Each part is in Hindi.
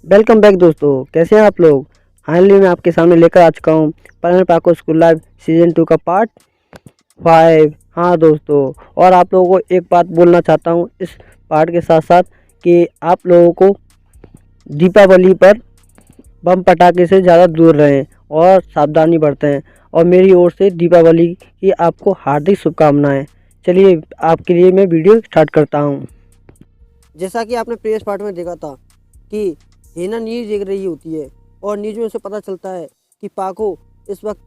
वेलकम बैक दोस्तों, कैसे हैं आप लोग। फाइनली मैं आपके सामने लेकर आ चुका हूँ परवीन पाको स्कूल लाइव सीजन 2 का पार्ट 5। हाँ दोस्तों, और आप लोगों को एक बात बोलना चाहता हूँ इस पार्ट के साथ साथ कि आप लोगों को दीपावली पर बम पटाखे से ज़्यादा दूर रहें और सावधानी बरतें। और मेरी ओर से दीपावली की आपको हार्दिक शुभकामनाएं। चलिए आपके लिए मैं वीडियो स्टार्ट करता हूँ। जैसा कि आपने प्रीवियस पार्ट में देखा था कि हेना न्यूज़ देख रही होती है और न्यूज़ में उसे पता चलता है कि पाको इस वक्त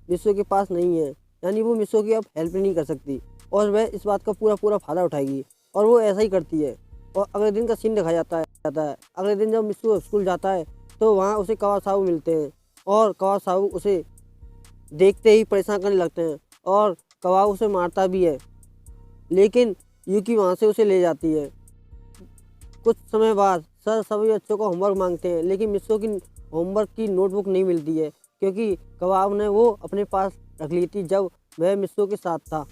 मिस्सो के पास नहीं है, यानी वो मिस्सो की अब हेल्प नहीं कर सकती और वह इस बात का पूरा फ़ायदा उठाएगी और वो ऐसा ही करती है। और अगले दिन का सीन दिखाया जाता है। अगले दिन जब मिस्सो स्कूल जाता है तो वहाँ उसे कवासाऊ मिलते हैं और कवासाऊ उसे देखते ही परेशान करने लगते हैं और कवाऊ उसे मारता भी है, लेकिन यूकी वहाँ से उसे ले जाती है। कुछ समय बाद सर सभी बच्चों को होमवर्क मांगते हैं, लेकिन मिस्सो की होमवर्क की नोटबुक नहीं मिलती है क्योंकि कबाब ने वो अपने पास रख ली थी जब वह मिस्सो के साथ था।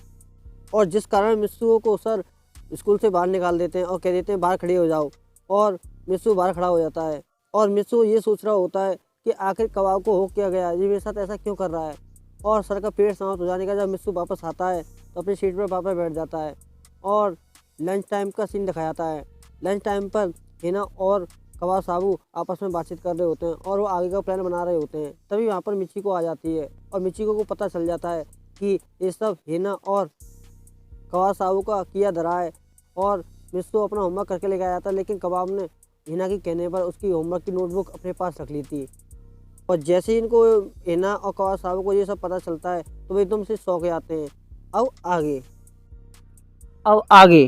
और जिस कारण मिस्सो को सर स्कूल से बाहर निकाल देते हैं और कह देते हैं बाहर खड़े हो जाओ, और मिस्सो बाहर खड़ा हो जाता है। और मिस्सो ये सोच रहा होता है कि आखिर कबाब को हो क्या गया, ये मेरे साथ ऐसा क्यों कर रहा है। और सर का पेट समाप्त हो जाने का जब मिस्सो वापस आता है तो अपनी सीट पर वापस बैठ जाता है और लंच टाइम का सीन दिखाया जाता है। लंच टाइम पर हेना और कवासाबू आपस में बातचीत कर रहे होते हैं और वो आगे का प्लान बना रहे होते हैं। तभी वहाँ पर मिचिको आ जाती है और मिचिको को पता चल जाता है कि ये सब हेना और कवासाबू का किया धरा है। और मिस्सो अपना होमवर्क करके लेके आया था, लेकिन कबाब ने हेना के कहने पर उसकी होमवर्क की नोटबुक अपने पास रख ली थी। और जैसे ही इनको हेना और कवासाबू को ये सब पता चलता है तो वे एकदम से शौक जाते हैं। अब आगे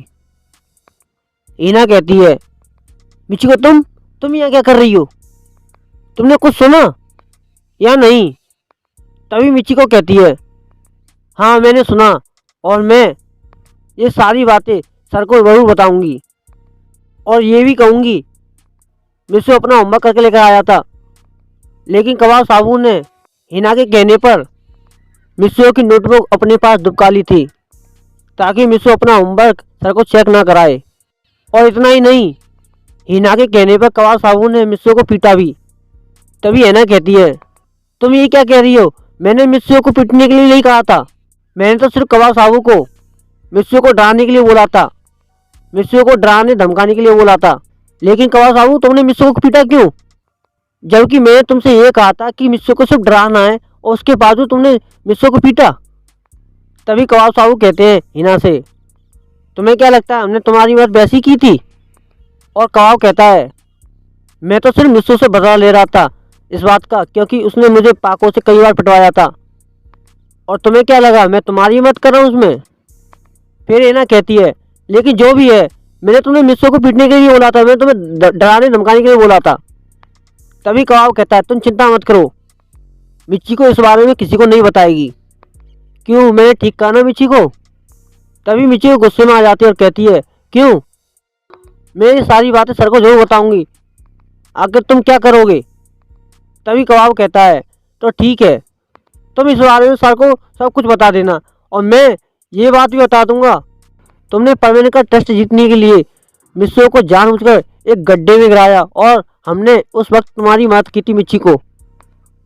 हेना कहती है, मिचिको तुम यहाँ क्या कर रही हो, तुमने कुछ सुना या नहीं। तभी मिचिको कहती है, हाँ मैंने सुना और मैं ये सारी बातें सर को ज़रूर बताऊंगी और ये भी कहूँगी मिस्सो अपना होमवर्क करके लेकर आया था, लेकिन कबाब साबू ने हिना के कहने पर मिस्सो की नोटबुक अपने पास दुबका ली थी ताकि मिस्सो अपना होमवर्क सर को चेक ना कराए। और इतना ही नहीं, हिना के कहने पर कबाब साबू ने मिस्सो को पीटा भी। तभी हिना कहती है, तुम ये क्या कह रही हो, मैंने मिस्सो को पीटने के लिए नहीं कहा था, मैंने तो सिर्फ कबाब साबू को मिस्सो को डराने के लिए बोला था, मिस्सो को डराने धमकाने के लिए बोला था। लेकिन कबाब साबू तुमने मिस्सो को पीटा क्यों, जबकि मैंने तुमसे ये कहा था कि मिस्सो को सिर्फ डराना है और उसके बावजूद तुमने मिस्सो को पीटा। तभी कबाब साबू कहते हैं हिना से, तुम्हें क्या लगता है हमने तुम्हारी बात वैसी की थी। और कबाब कहता है, मैं तो सिर्फ मिस्सो से बदला ले रहा था इस बात का, क्योंकि उसने मुझे पाको से कई बार पिटवाया था, और तुम्हें क्या लगा मैं तुम्हारी मत कर रहा हूँ उसमें। फिर हिना कहती है, लेकिन जो भी है मैंने तुम्हें मिस्सो को पीटने के लिए बोला था, मैंने तुम्हें डराने धमकाने के लिए बोला था। तभी कबाब कहता है, तुम चिंता मत करो, मिच्ची को इस बारे में किसी को नहीं बताएगी। क्यों, मैंने ठीक कहा ना मिच्ची को। तभी मिच्ची को गुस्से में आ जाती है और कहती है, क्यों, मैं ये सारी बातें सर को जरूर बताऊंगी, आखिर तुम क्या करोगे। तभी कबाब कहता है, तो ठीक है, तुम इस बारे में सर को सब कुछ बता देना, और मैं ये बात भी बता दूंगा, तुमने परवीन का टेस्ट जीतने के लिए मिस्सो को जानबूझकर एक गड्ढे में गिराया और हमने उस वक्त तुम्हारी मदद की थी मिच्ची को,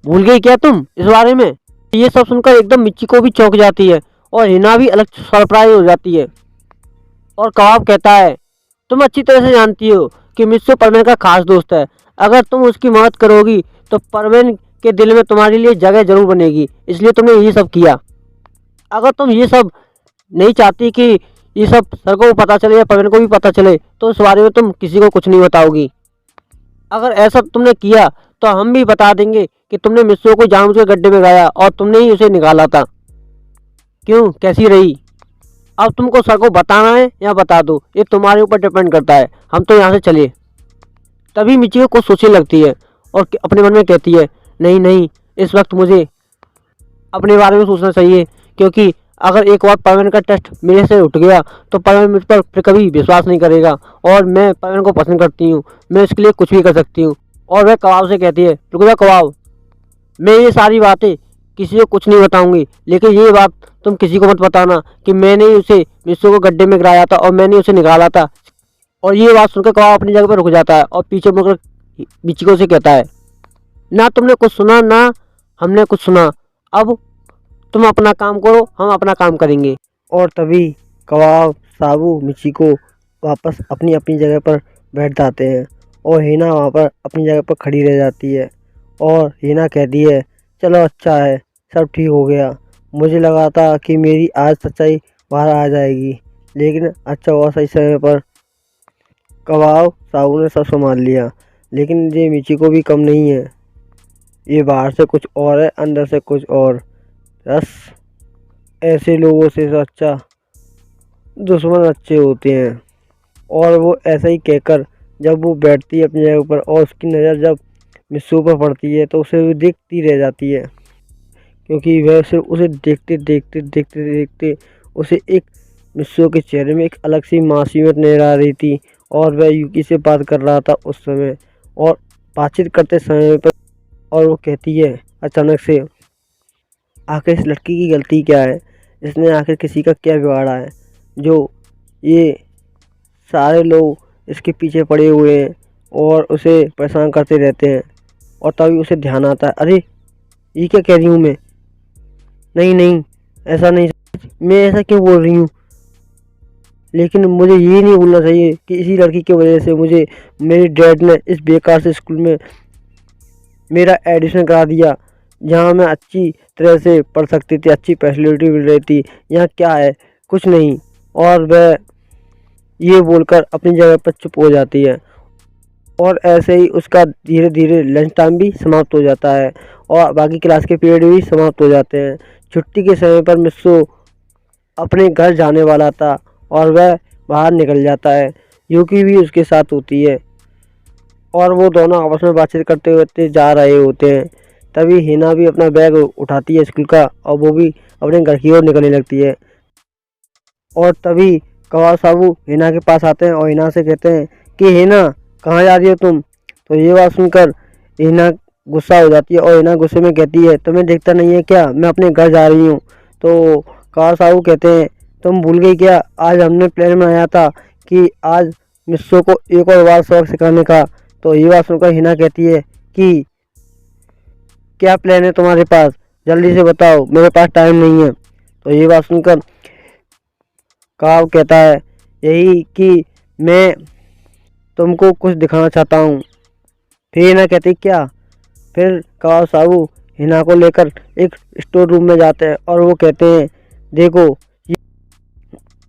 भूल गई क्या तुम इस बारे में। ये सब सुनकर एकदम मिच्ची को भी चौंक जाती है और हिना भी अलग सरप्राइज हो जाती है। और कबाब कहता है, तुम अच्छी तरह से जानती हो कि मिस्सो परवीन का खास दोस्त है, अगर तुम उसकी मदद करोगी तो परवीन के दिल में तुम्हारे लिए जगह जरूर बनेगी, इसलिए तुमने ये सब किया। अगर तुम ये सब नहीं चाहती कि ये सब सर को पता चले या परवीन को भी पता चले तो इस बारे में तुम किसी को कुछ नहीं बताओगी। अगर ऐसा तुमने किया तो हम भी बता देंगे कि तुमने मिस्सो को जानबूझकर गड्ढे में गाया और तुमने ही उसे निकाला था। क्यों, कैसी रही। अब तुमको सर को बताना है या बता दो, ये तुम्हारे ऊपर डिपेंड करता है, हम तो यहाँ से चले। तभी मिची को कुछ सोचने लगती है और अपने मन में कहती है, नहीं नहीं, इस वक्त मुझे अपने बारे में सोचना चाहिए, क्योंकि अगर एक बार परवीन का टेस्ट मेरे से उठ गया तो परवीन मुझ पर फिर कभी विश्वास नहीं करेगा, और मैं परवीन को पसंद करती हूँ, मैं इसके लिए कुछ भी कर सकती हूँ। और वह कबाब से कहती है, रुक जा कबाब, मैं ये सारी बातें किसी को कुछ नहीं बताऊंगी, लेकिन ये बात तुम किसी को मत बताना कि मैंने ही उसे मिस्सो को गड्ढे में गिराया था और मैंने उसे निकाला था। और ये बात सुनकर कबाब अपनी जगह पर रुक जाता है और पीछे मुड़कर मिचिको से कहता है, ना तुमने कुछ सुना ना हमने कुछ सुना, अब तुम अपना काम करो, हम अपना काम करेंगे। और तभी कबाब, साबू, मिचिको वापस अपनी अपनी जगह पर बैठ जाते हैं और हिना वहाँ पर अपनी जगह पर खड़ी रह जाती है। और हिना कहती है, चलो अच्छा है, सब ठीक हो गया। मुझे लगा था कि मेरी आज सच्चाई बाहर आ जाएगी, लेकिन अच्छा हुआ सही समय पर कबाब साहू ने सब संभाल लिया। लेकिन ये मिचिको भी कम नहीं है, ये बाहर से कुछ और है, अंदर से कुछ और। बस ऐसे लोगों से तो अच्छा दुश्मन अच्छे होते हैं। और वो ऐसा ही कहकर जब वो बैठती है अपनी जगह पर और उसकी नज़र जब मिस्सू पर पड़ती है तो उसे वो देखती रह जाती है, क्योंकि वह सिर्फ उसे देखते देखते देखते देखते उसे एक मिस्सू के चेहरे में एक अलग सी मासूमियत नजर आ रही थी। और वह यूकी से बात कर रहा था उस समय, और बातचीत करते समय पर और वो कहती है अचानक से, आखिर इस लड़की की गलती क्या है, इसने आखिर किसी का क्या बिगाड़ा है जो ये सारे लोग इसके पीछे पड़े हुए हैं और उसे परेशान करते रहते हैं। और तभी उसे ध्यान आता है, अरे ये क्या कह रही हूँ मैं, नहीं नहीं ऐसा नहीं, मैं ऐसा क्यों बोल रही हूँ। लेकिन मुझे ये नहीं भूलना चाहिए कि इसी लड़की की वजह से मुझे मेरे डैड ने इस बेकार से स्कूल में मेरा एडमिशन करा दिया, जहाँ मैं अच्छी तरह से पढ़ सकती थी, अच्छी फैसिलिटी मिल रही थी। यहाँ क्या है, कुछ नहीं। और वह ये बोलकर अपनी जगह पर चुप हो जाती है। और ऐसे ही उसका धीरे धीरे लंच टाइम भी समाप्त हो जाता है और बाकी क्लास के पीरियड भी समाप्त हो जाते हैं। छुट्टी के समय पर मिस्सू अपने घर जाने वाला था और वह बाहर निकल जाता है। यूकी भी उसके साथ होती है और वो दोनों आपस में बातचीत करते हुए जा रहे होते हैं। तभी हिना भी अपना बैग उठाती है स्कूल का और वो भी अपने घर की ओर निकलने लगती है। और तभी कवाल साबू हिना के पास आते हैं और हिना से कहते हैं कि हिना कहाँ जा रही हो तुम। तो ये बात सुनकर हिना गुस्सा हो जाती है और हिना गुस्से में कहती है, तुम्हें देखता नहीं है क्या, मैं अपने घर जा रही हूँ। तो कवाल साबू कहते हैं, तुम भूल गई क्या, आज हमने प्लान बनाया था कि आज मिस्सो को एक और बार सबक सिखाने का। तो ये बात सुनकर हिना कहती है कि क्या प्लान है तुम्हारे पास, जल्दी से बताओ, मेरे पास टाइम नहीं है। तो ये बात सुनकर काव कहता है, यही कि मैं तुमको कुछ दिखाना चाहता हूँ। फिर हिना कहती क्या। फिर काव साहू हिना को लेकर एक स्टोर रूम में जाते हैं और वो कहते हैं, देखो ये,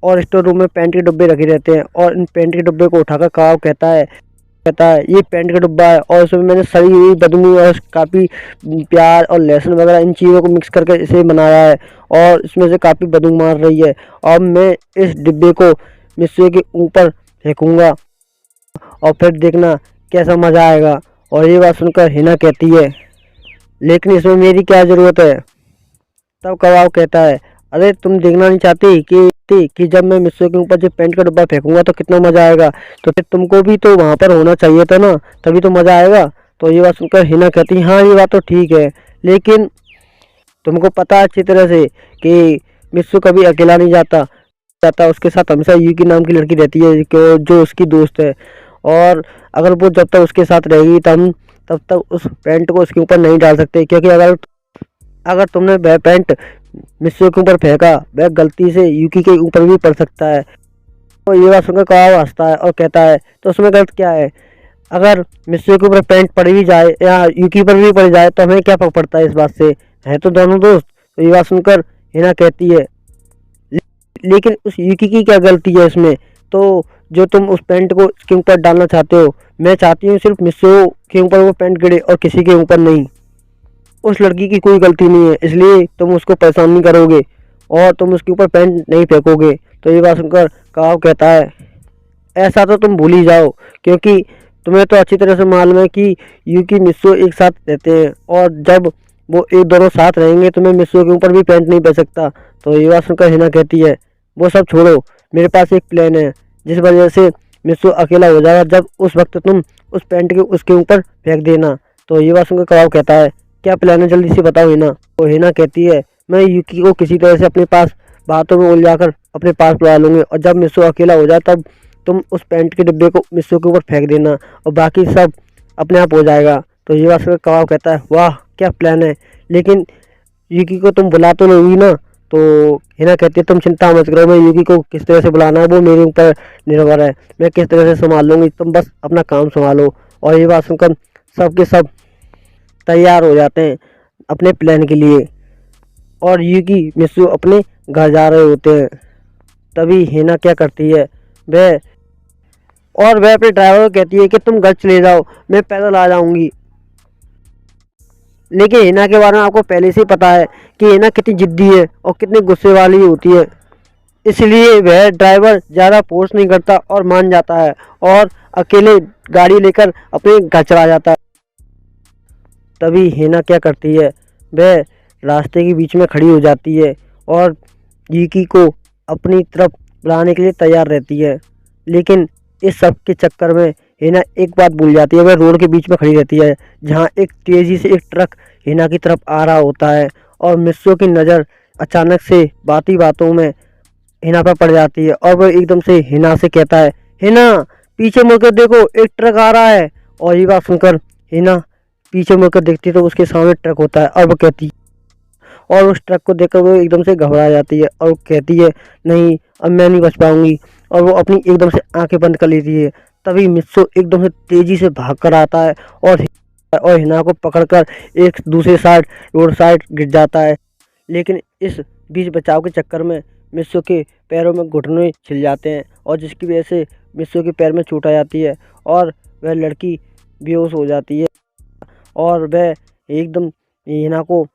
और स्टोर रूम में पेंट के डब्बे रखे रहते हैं और इन पेंट के डब्बे को उठाकर काव कहता है ये पेंट का डब्बा है और इसमें मैंने सड़ी हुई बदबू और काफ़ी प्याज और लहसुन वगैरह इन चीज़ों को मिक्स करके इसे बनाया है और इसमें से काफ़ी बदबू मार रही है। और मैं इस डिब्बे को मिस्सू के ऊपर फेंकूंगा और फिर देखना कैसा मज़ा आएगा। और ये बात सुनकर हिना कहती है, लेकिन इसमें मेरी क्या ज़रूरत है। तब कबाब कहता है, अरे तुम देखना नहीं चाहती कि जब मैं मिस्सू के ऊपर जब पेंट का डब्बा फेंकूंगा तो कितना मज़ा आएगा, तो फिर तुमको भी तो वहाँ पर होना चाहिए था ना, तभी तो मज़ा आएगा। तो ये बात सुनकर हिना कहती है, हाँ ये बात तो ठीक है, लेकिन तुमको पता है अच्छी तरह से कि मिस्सू कभी अकेला नहीं जाता उसके साथ हमेशा यूकी नाम की लड़की रहती है जो उसकी दोस्त है। और अगर वो जब तक उसके साथ रहेगी तब तक उस पेंट को उसके ऊपर नहीं डाल सकते, क्योंकि अगर तुमने वह पेंट मिस्सू के ऊपर फेंका, वह गलती से यूकी के ऊपर भी पड़ सकता है। तो ये बात सुनकर कबाब हंसता है और कहता है, तो उसमें गलत क्या है, अगर मिस्सू के ऊपर पेंट पड़ भी जाए या यूकी पर भी पड़ जाए तो हमें क्या फर्क पड़ता है इस बात से, है तो दोनों दोस्त। तो ये बात सुनकर हिना कहती है, लेकिन उस यूकी की क्या गलती है इसमें, तो जो तुम उस पेंट को इसके ऊपर डालना चाहते हो, मैं चाहती हूँ सिर्फ मिस्सू के ऊपर वो पेंट गिरे और किसी के ऊपर नहीं। उस लड़की की कोई गलती नहीं है, इसलिए तुम उसको परेशान नहीं करोगे और तुम उसके ऊपर पेंट नहीं फेंकोगे। तो ये बात सुनकर काव कहता है, ऐसा तो तुम भूल ही जाओ, क्योंकि तुम्हें तो अच्छी तरह से मालूम है कि यूकी मिस्सू एक साथ रहते हैं और जब वो एक दोनों साथ रहेंगे तो मैं मिस्सू के ऊपर भी पेंट नहीं फेंक सकता। तो ये बात सुनकर हिना कहती है, वो सब छोड़ो, मेरे पास एक प्लान है जिस वजह से मिस्सू अकेला हो जाएगा, जब उस वक्त तुम उस पेंट के उसके ऊपर फेंक देना। तो ये बात सुनकर कबाब कहता है, क्या प्लान है, जल्दी से बताओ हिना। तो हिना कहती है, मैं यूकी को किसी तरह से अपने पास बातों में उलझाकर अपने पास बुला लूँगी और जब मिस्सू अकेला हो जाए तब तुम उस पेंट के डिब्बे को मिस्सू के ऊपर फेंक देना और बाकी सब अपने आप हो जाएगा। तो ये बात सुनकर कबाब कहता है वाह क्या प्लान है, लेकिन यूकी को तुम बुला तो लोगी ना। तो हिना कहती है तुम चिंता मत करो, मैं यूकी को किस तरह से बुलाना है वो मेरे ऊपर निर्भर है, मैं किस तरह से संभाल लूँगी, तुम बस अपना काम संभालो। और ये बात सुनकर सब के सब तैयार हो जाते हैं अपने प्लान के लिए, और यूकी मित्सु अपने घर जा रहे होते हैं। तभी हिना क्या करती है, वह वह अपने ड्राइवर को कहती है कि तुम घर चले जाओ, मैं पैदल आ जाऊंगी। लेकिन हिना के बारे में आपको पहले से ही पता है कि हिना कितनी जिद्दी है और कितनी गुस्से वाली होती है, इसलिए वह ड्राइवर ज़्यादा फोर्स नहीं करता और मान जाता है और अकेले गाड़ी लेकर अपने घर चला जाता है। तभी हिना क्या करती है, वह रास्ते के बीच में खड़ी हो जाती है और यूकी को अपनी तरफ बुलाने के लिए तैयार रहती है। लेकिन इस सब के चक्कर में हिना एक बात भूल जाती है, वह रोड के बीच में खड़ी रहती है जहाँ एक तेज़ी से एक ट्रक हिना की तरफ आ रहा होता है और मिस्सो की नज़र अचानक से बातों में हिना पर पड़ जाती है और वह एकदम से हिना से कहता है हिना पीछे मुड़कर देखो एक ट्रक आ रहा है। और ये बात सुनकर हिना पीछे मुड़कर देखती है तो उसके सामने ट्रक होता है और वह कहती और उस ट्रक को देखकर वो एकदम से घबरा जाती है और कहती है नहीं अब मैं नहीं बच पाऊंगी, और वो अपनी एकदम से आंखें बंद कर लेती है। तभी मित्सु एकदम से तेजी से भाग कर आता है और हिना को पकड़कर एक दूसरे साइड रोड साइड गिर जाता है। लेकिन इस बीच बचाव के चक्कर में मित्सु के पैरों में घुटने छिल जाते हैं और जिसकी वजह से मित्सु के पैर में चोट आ जाती है और वह लड़की बेहोश हो जाती है और वह एकदम हिना को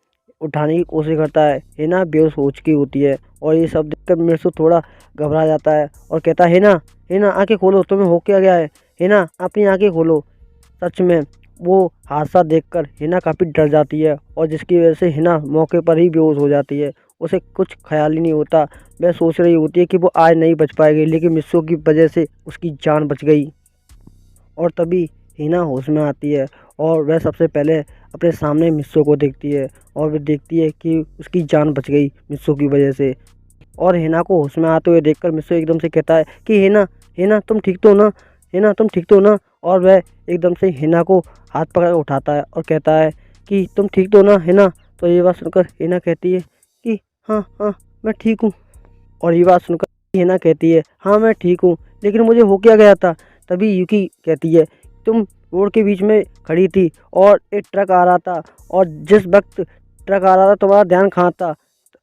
उठाने की कोशिश करता है। हिना बेहोश हो चुकी होती है और ये सब देखकर मित्सु थोड़ा घबरा जाता है और कहता है हिना हिना आंखें खोलो, तुम्हें हो क्या गया है, हिना अपनी आंखें खोलो। सच में वो हादसा देखकर हिना काफ़ी डर जाती है और जिसकी वजह से हिना मौके पर ही बेहोश हो जाती है। उसे कुछ ख्याल ही नहीं होता, वह सोच रही होती है कि वो आज नहीं बच पाएगी, लेकिन मित्सु की वजह से उसकी जान बच गई। और तभी हिना होश में आती है और वह सबसे पहले अपने सामने मित्सु को देखती है और वह देखती है कि उसकी जान बच गई मित्सु की वजह से। और हिना को होश में आते हुए देखकर मित्सु एकदम से कहता है कि हिना हिना तुम ठीक तो ना, हिना तुम ठीक तो ना। और वह एकदम से हिना को हाथ पकड़ उठाता है और कहता है कि तुम ठीक तो ना हिना। तो ये बात सुनकर हिना कहती है कि हाँ हाँ मैं ठीक हूँ। और ये बात सुनकर हिना कहती है हाँ मैं ठीक हूँ, लेकिन मुझे हो क्या गया था। तभी यूकी कहती है तुम रोड के बीच में खड़ी थी और एक ट्रक आ रहा था, और जिस वक्त ट्रक आ रहा था तुम्हारा ध्यान कहाँ था,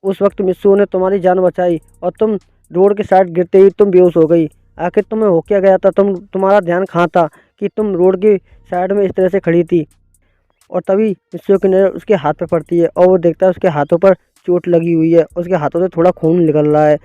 उस वक्त मित्सु ने तुम्हारी जान बचाई और तुम रोड के साइड गिरते ही तुम बेहोश हो गई। आखिर तुम्हें हो क्या गया था, तुम्हारा ध्यान कहाँ था कि तुम रोड के साइड में इस तरह से खड़ी थी। और तभी मित्सु की नज़र उसके हाथ पर पड़ती है और वो देखता है उसके हाथों पर चोट लगी हुई है, उसके हाथों से थोड़ा खून निकल रहा है।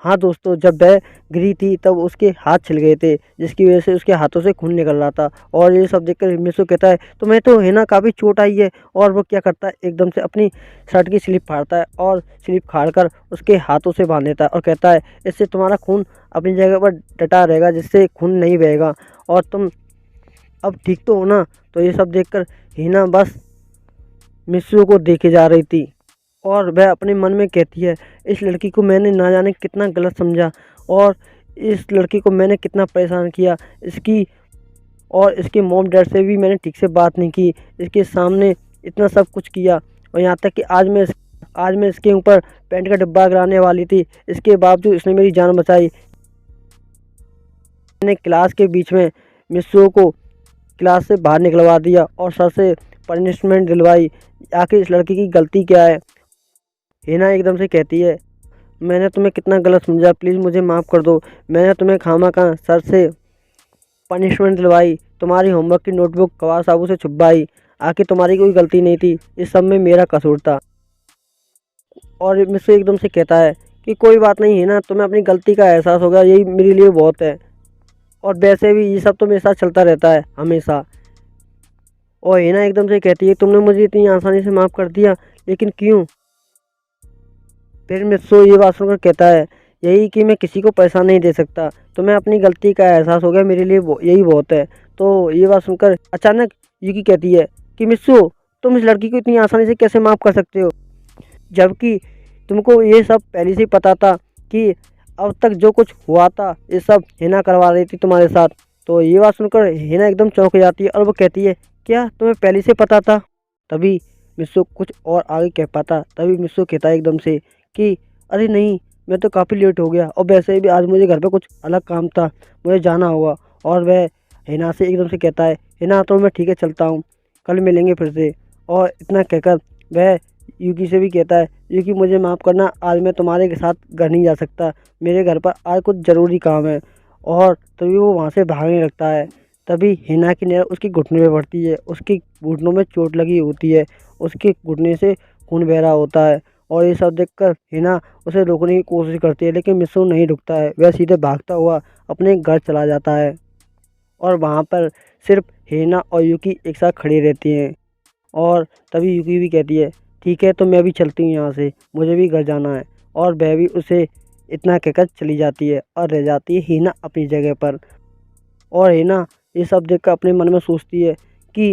हाँ दोस्तों, जब वह गिरी थी तब उसके हाथ छिल गए थे, जिसकी वजह से उसके हाथों से खून निकल रहा था। और ये सब देखकर मित्सु कहता है तुम्हें तो है ना काफ़ी चोट आई है। और वो क्या करता है एकदम से अपनी शर्ट की स्लिप फाड़ता है और स्लिप फाड़ कर उसके हाथों से बांध देता है और कहता है इससे तुम्हारा खून अपनी जगह पर डटा रहेगा, जिससे खून नहीं बहेगा और तुम अब ठीक तो हो ना। तो ये सब देखकर हिना बस मित्सु को देखे जा रही थी और वह अपने मन में कहती है इस लड़की को मैंने ना जाने कितना गलत समझा और इस लड़की को मैंने कितना परेशान किया, इसके मॉम डैड से भी मैंने ठीक से बात नहीं की, इसके सामने इतना सब कुछ किया और यहाँ तक कि आज मैं इसके ऊपर पेंट का डिब्बा गिराने वाली थी, इसके बावजूद इसने मेरी जान बचाई। मैंने क्लास के बीच में मित्सु को क्लास से बाहर निकलवा दिया और सर से पनिशमेंट दिलवाई, आखिर इस लड़की की गलती क्या है। हिना एकदम से कहती है मैंने तुम्हें कितना गलत समझा, प्लीज़ मुझे माफ़ कर दो, मैंने तुम्हें खामखा सर से पनिशमेंट दिलवाई, तुम्हारी होमवर्क की नोटबुक कबाब साबू से छुपवाई, आखिर तुम्हारी कोई गलती नहीं थी, इस सब में मेरा कसूर था। और मुझसे एकदम से कहता है कि कोई बात नहीं हिना, तुम्हें अपनी गलती का एहसास होगा, यही मेरे लिए बहुत है, और वैसे भी ये सब तो मेरे साथ चलता रहता है हमेशा। और हिना एकदम से कहती है तुमने मुझे इतनी आसानी से माफ़ कर दिया, लेकिन क्यों। फिर मित्सु ये बात सुनकर कहता है यही कि मैं किसी को पैसा नहीं दे सकता, तुम्हें अपनी गलती का एहसास हो गया, मेरे लिए यही बहुत है। तो ये बात सुनकर अचानक यूकी कहती है कि मित्सु तुम इस लड़की को इतनी आसानी से कैसे माफ़ कर सकते हो, जबकि तुमको ये सब पहले से ही पता था कि अब तक जो कुछ हुआ था ये सब हिना करवा रही थी तुम्हारे साथ। तो ये बात सुनकर हिना एकदम चौंक जाती है और वो कहती है, क्या तुम्हें पहले से पता था? तभी मिस्सू कुछ और आगे कह पाता, तभी मिस्सू कहता है एकदम से कि अरे नहीं, मैं तो काफ़ी लेट हो गया और वैसे भी आज मुझे घर पे कुछ अलग काम था, मुझे जाना होगा। और वह हिना से एकदम से कहता है, हिना तो मैं ठीक है चलता हूँ, कल मिलेंगे फिर से। और इतना कहकर वह यूकी से भी कहता है, यूकी मुझे माफ़ करना, आज मैं तुम्हारे के साथ घर नहीं जा सकता, मेरे घर पर आज कुछ ज़रूरी काम है। और तभी वो वहाँ से भागने लगता है। तभी हिना की नज़र उसकी घुटने में पड़ती है, उसकी घुटनों में चोट लगी होती है, उसके घुटने से खून बह रहा होता है। और ये सब देखकर हिना उसे रोकने की कोशिश करती है, लेकिन मिस्सू नहीं रुकता है, वह सीधे भागता हुआ अपने घर चला जाता है। और वहाँ पर सिर्फ हिना और यूकी एक साथ खड़ी रहती हैं। और तभी यूकी भी कहती है, ठीक है तो मैं भी चलती हूँ यहाँ से, मुझे भी घर जाना है। और वह भी उसे इतना कहकर चली जाती है और रह जाती है हिना अपनी जगह पर। और हिना ये सब देखकर अपने मन में सोचती है कि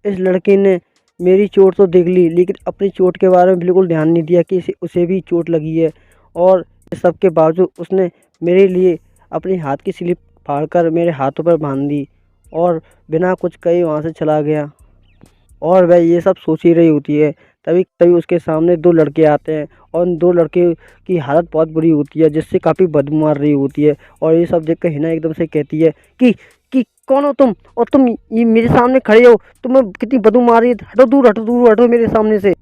इस लड़के ने मेरी चोट तो देख ली, लेकिन अपनी चोट के बारे में बिल्कुल ध्यान नहीं दिया कि उसे भी चोट लगी है। और इस सब के बावजूद उसने मेरे लिए अपने हाथ की स्लिप फाड़कर मेरे हाथों पर बांध दी और बिना कुछ कहे वहाँ से चला गया। और वह ये सब सोच ही रही होती है, तभी तभी उसके सामने दो लड़के आते हैं और उन दो लड़के की हालत बहुत बुरी होती है, जिससे काफ़ी बदबू मार रही होती है। और ये सब देखकर हिना एकदम से कहती है कि कौन हो तुम, और तुम ये मेरे सामने खड़े हो, तुम्हें कितनी बदबू मार रही है, हटो दूर, हटो दूर, हटो मेरे सामने से।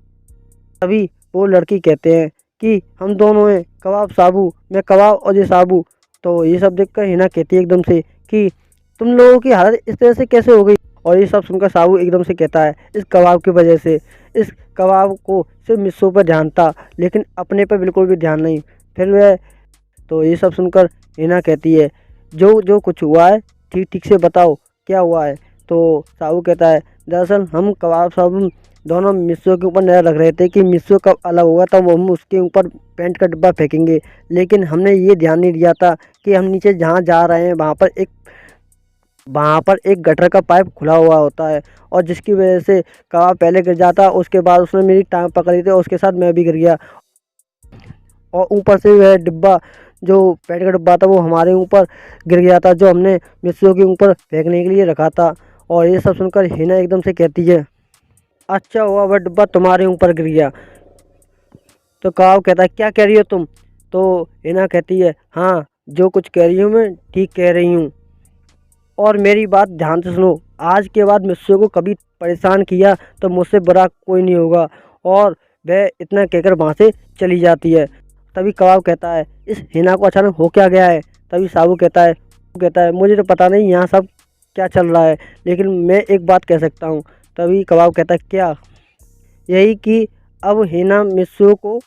तभी वो लड़की कहते हैं कि हम दोनों हैं कबाब साबू, मैं कबाब और ये साबू। तो ये सब देखकर हिना कहती है एकदम से कि तुम लोगों की हालत इस तरह से कैसे हो गई? और ये सब सुनकर साबू एकदम से कहता है, इस कबाब की वजह से। इस कबाब को सिर्फ मिस्सू पर ध्यान था, लेकिन अपने पर बिल्कुल भी ध्यान नहीं। फिर वह तो ये सब सुनकर हिना कहती है, जो जो कुछ हुआ है ठीक ठीक से बताओ, क्या हुआ है? तो साबू कहता है, दरअसल हम कबाब साबू दोनों मिस्सू के ऊपर नज़र रख रहे थे कि मिस्सू कब अलग होगा तब हम उसके ऊपर पेंट का डिब्बा फेंकेंगे, लेकिन हमने ये ध्यान नहीं दिया था कि हम नीचे जहाँ जा रहे हैं वहाँ पर एक गटर का पाइप खुला हुआ होता है, और जिसकी वजह से कबाब पहले गिर जाता, उसके बाद उसने मेरी टांग पकड़ ली थी और उसके साथ मैं भी गिर गया। और ऊपर से वह डिब्बा, जो पेंट का डिब्बा था, वो हमारे ऊपर गिर गया था, जो हमने मिस्सू के ऊपर फेंकने के लिए रखा था। और ये सब सुनकर हिना एकदम से कहती है, अच्छा हुआ वह डिब्बा तुम्हारे ऊपर गिर गया। तो कबाब कहता है, क्या कह रही हो तुम? तो हिना कहती है, हाँ जो कुछ कह रही हूँ मैं ठीक कह रही हूँ। और मेरी बात ध्यान से सुनो, आज के बाद मिस्सू को कभी परेशान किया तो मुझसे बुरा कोई नहीं होगा। और वह इतना कहकर वहाँ से चली जाती है। तभी कबाब कहता है, इस हिना को अचानक हो क्या गया है? तभी साबू कहता है मुझे तो पता नहीं यहाँ सब क्या चल रहा है, लेकिन मैं एक बात कह सकता हूँ। तभी कबाब कहता है, क्या? यही कि अब हिना मिस्सू को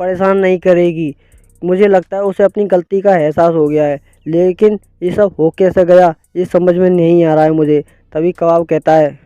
परेशान नहीं करेगी। मुझे लगता है उसे अपनी गलती का एहसास हो गया है, लेकिन ये सब हो कैसे गया ये समझ में नहीं आ रहा है मुझे। तभी कबाब कहता है,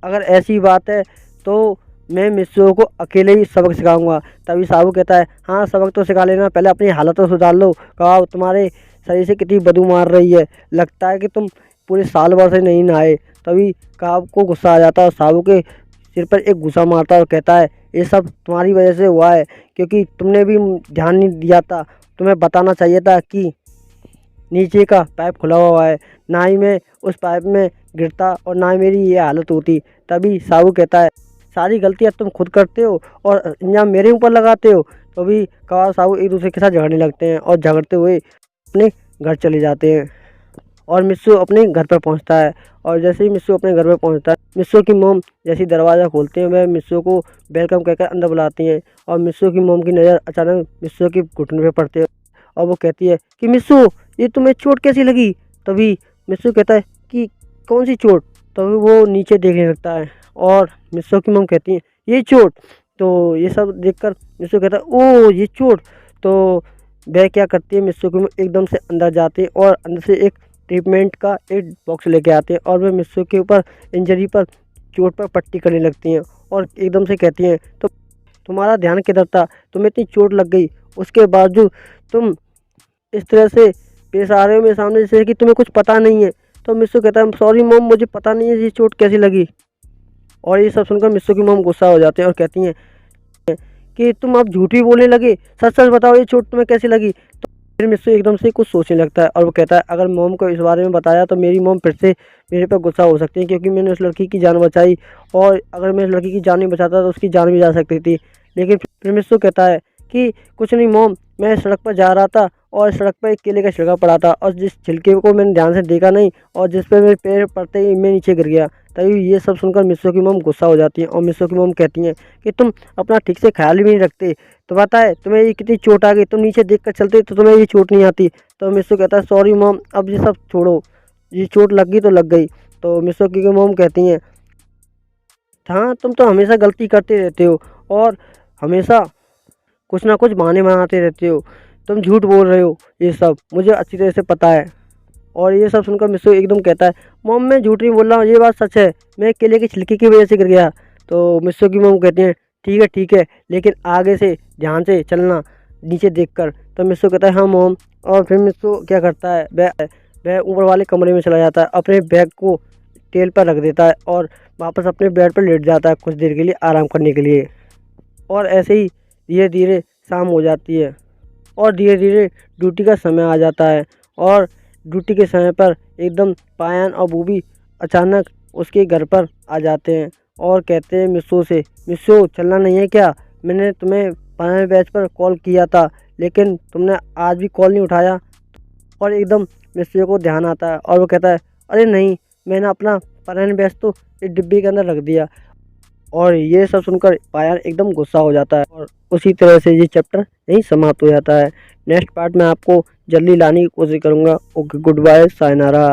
अगर ऐसी बात है तो मैं मिस्सू को अकेले ही सबक सिखाऊंगा। तभी साबू कहता है, हाँ सबक तो सिखा लेना, पहले अपनी हालत तो सुधार लो। कबाब तुम्हारे शरीर से कितनी बदबू मार रही है, लगता है कि तुम पूरे साल भर से नहीं नहाए। तभी कबाब को गुस्सा आ जाता है और साबू के सिर पर एक घुसा मारता है और कहता है, ये सब तुम्हारी वजह से हुआ है, क्योंकि तुमने भी ध्यान नहीं दिया था, तुम्हें बताना चाहिए था कि नीचे का पाइप खुला हुआ है, ना ही मैं उस पाइप में गिरता और ना ही मेरी ये हालत होती। तभी साबू कहता है, सारी गलतियाँ तुम खुद करते हो और इल्ज़ाम मेरे ऊपर लगाते हो। तभी कबाब साबू एक दूसरे के साथ झगड़ने लगते हैं और झगड़ते हुए अपने घर चले जाते हैं। और मिस्सू अपने घर पर पहुंचता है। और जैसे ही मिस्सू अपने घर पर पहुंचता है, मिस्सू की मोम जैसे दरवाज़ा खोलते हैं, वह मिस्सू को वेलकम कहकर अंदर बुलाती हैं। और मिस्सू की मोम की नज़र अचानक मिस्सू की घुटने पर पड़ती है और वो कहती है कि मिस्सू ये तुम्हें चोट कैसी लगी? तभी मिस्सू कहता है कि कौन सी चोट? तभी वो नीचे देखने लगता है और मिस्सू की मोम कहती है, ये चोट। तो ये सब देखकर मिस्सू कहता है, ओह ये चोट। तो वह क्या करती है, मिस्सू की मोम एकदम से अंदर जाती है और अंदर से एक ट्रीटमेंट का एक बॉक्स लेके आते हैं और वे मिस्सू के ऊपर इंजरी पर, चोट पर पट्टी करने लगती हैं और एकदम से कहती हैं, तो तुम्हारा ध्यान किधर था? तुम्हें इतनी चोट लग गई, उसके बावजूद तुम इस तरह से पेश आ रहे हो मेरे सामने जैसे कि तुम्हें कुछ पता नहीं है। तो मिस्सू कहता है, सॉरी मोम, मुझे पता नहीं है ये चोट कैसी लगी। और ये सब सुनकर मिस्सू की मोम गुस्सा हो जाते हैं और कहती हैं कि तुम अब झूठ भी बोलने लगे, सच सच बताओ ये चोट तुम्हें कैसी लगी? फिर मिस्सू एकदम से कुछ सोचने लगता है और वो कहता है अगर मॉम को इस बारे में बताया तो मेरी मॉम फिर से मेरे पर गुस्सा हो सकती है, क्योंकि मैंने उस लड़की की जान बचाई और अगर मैं उस लड़की की जान नहीं बचाता तो उसकी जान भी जा सकती थी। लेकिन फिर मिस्सू कहता है कि कुछ नहीं मॉम, मैं सड़क पर जा रहा था और सड़क पर एक केले का छिलका पड़ा था और जिस छिलके को मैंने ध्यान से देखा नहीं और जिस पर मेरे पैर पड़ते ही मैं नीचे गिर गया। तभी ये सब सुनकर मिस्सू की मॉम गुस्सा हो जाती है और मिस्सू की मॉम कहती हैं कि तुम अपना ठीक से ख्याल भी नहीं रखते, तो पता है तुम्हें ये कितनी चोट आ गई, तुम नीचे देख कर चलते तो तुम्हें ये चोट नहीं आती। तो मिस्सू कहता है सॉरी मॉम, अब ये सब छोड़ो, ये चोट लग गई तो लग गई। तो मिस्सू की मॉम कहती हैं हाँ तुम तो हमेशा गलती करते रहते हो और हमेशा कुछ ना कुछ बहाने बनाते रहते हो, तुम झूठ बोल रहे हो, ये सब मुझे अच्छी तरह से पता है। और ये सब सुनकर मिस्सू एकदम कहता है मॉम मैं झूठ नहीं बोल रहा हूँ, ये बात सच है, मैं केले की छिलकी की वजह से गिर गया। तो मिस्सू की मॉम कहती हैं ठीक है लेकिन आगे से ध्यान से चलना नीचे देखकर। तो मिस्सू कहता है हाँ मॉम। और फिर मिस्सू क्या करता है, वह ऊपर वाले कमरे में चला जाता है, अपने बैग को टेल पर रख देता है और वापस अपने बेड पर लेट जाता है कुछ देर के लिए आराम करने के लिए। और ऐसे ही धीरे धीरे शाम हो जाती है और धीरे धीरे ड्यूटी का समय आ जाता है। और ड्यूटी के समय पर एकदम पायन और बूबी अचानक उसके घर पर आ जाते हैं और कहते हैं मिस्सू से मिस्सू चलना नहीं है क्या, मैंने तुम्हें 15वें बैच पर कॉल किया था लेकिन तुमने आज भी कॉल नहीं उठाया। और एकदम मिस्सू को ध्यान आता है और वो कहता है अरे नहीं, मैंने अपना 15वें बैच तो इस डिब्बे के अंदर रख दिया। और ये सब सुनकर पायन एकदम गुस्सा हो जाता है और उसी तरह से ये चैप्टर यहीं समाप्त हो जाता है। नेक्स्ट पार्ट में आपको जल्दी लाने की कोशिश करूँगा। Okay good bye sayonara.